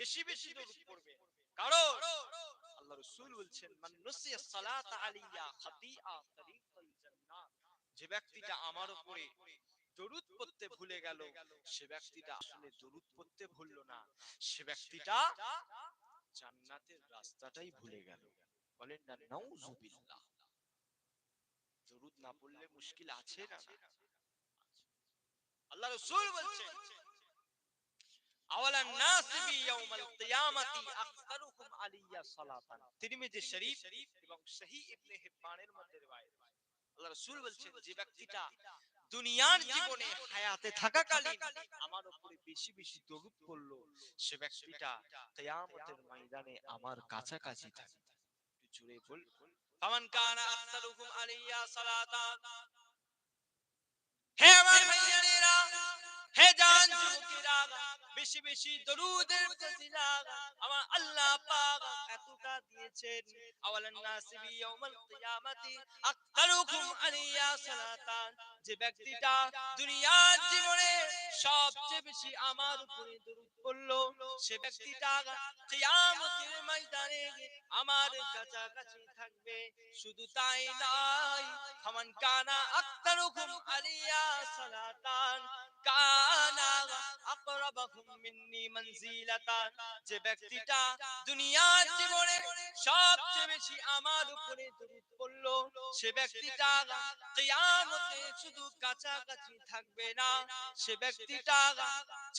বেশি বেশি দরুদ পড়বে। কারণ আল্লাহ রাসূল বলছেন, মান নুসিয়া সালাতা আলাইয়া খাতিআ তারিকাল জান্নাহ, যে ব্যক্তিটা আমার উপরে দরুদ পড়তে ভুলে গেল, সে ব্যক্তিটা আসলে দরুদ পড়তে ভুললো না, সে ব্যক্তিটা জান্নাতের রাস্তাটাই ভুলে গেল। বলেন না নাউজুবিল্লাহ। দরুদ না পড়লে মুশকিল আছে না? আল্লাহ রাসূল বলছেন, আওয়ালান নাসি ইয়াউমাল কিয়ামাতি আকসারুহুম আলাইয়া সালাতান, তিরমিজি শরীফ এবং সহিহ ইবনে হিব্বানের মধ্যে রওয়ায়াত। আল্লাহ রাসূল বলছেন, যে ব্যক্তিটা দুনিয়ার জীবনে হায়াতে থাকাকালীন আমার উপরে বেশি বেশি দরুদ পড়লো, সে ব্যক্তিটা কিয়ামতের ময়দানে আমার কাছাকাছি থাকবে। একটু জোরে বল, ফামান কানা আকসারুহুম আলাইয়া সালাতান। হে আমার ভাইয়েরা, হে জান যুবকেরা, বেশি বেশি দরুদের ফজিলা আমার আল্লাহ পাক এতটা দিয়েছেন। আওয়ালান নাসি ইয়াউমাল কিয়ামাতি আকতারুকুম আলাইয়া সালাতান, যে ব্যক্তিটা দুনিয়ার জীবনে সবচেয়ে বেশি আমার উপরে দরুদ পড়লো, সে ব্যক্তিটা কিয়ামতের ময়দানে আমার কাছাকাছি থাকবে। শুধু তাই নয়, ফামান কানা আকতারুকুম আলাইয়া সালাতান কানা আকরাবাহুম মিন্নি মানজিলাতান, যে ব্যক্তিটা দুনিয়ার জীবনে সবচেয়ে বেশি আমার উপরে দরুদ পড়লো, সে ব্যক্তিটা কিয়ামতে শুধু কাছাকাছি থাকবে না, সে ব্যক্তিটা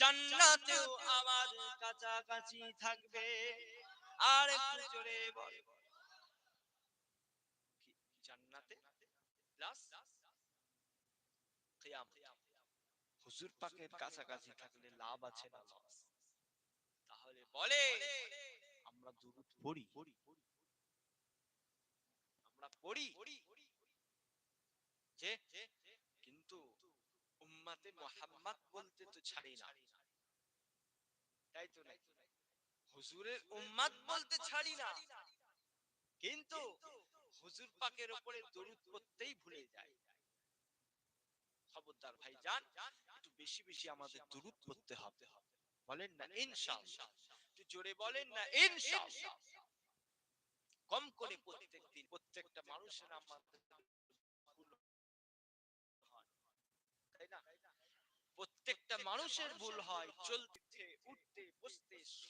জান্নাতেও আমার কাছাকাছি থাকবে। আর একটু জোরে বল, জান্নাতে প্লাস কিয়ামত। হুজুর পাকের কাছাকাছি থাকলে লাভ আছে না লস? তাহলে বলে আমরা দুরূদ পড়ি, আমরা পড়ি যে, কিন্তু উম্মতে মুহাম্মদ বলতে তো ছাড়ি না, তাই তো না? হুজুরের উম্মত বলতে ছাড়ি না, কিন্তু হুজুর পাকের উপরে দরুদ পড়তেই ভুলে যায়। খবরদার ভাইজান, একটু বেশি বেশি আমাদের দরুদ পড়তে হবে। বলেন না ইনশাআল্লাহ? একটু জোরে বলেন না ইনশাআল্লাহ? কম করে প্রত্যেকদিন প্রত্যেকটা মানুষের আমাদের ভুল হয়, তাই না? প্রত্যেকটা মানুষের ভুল হয়, চলতে উঠতে বসতে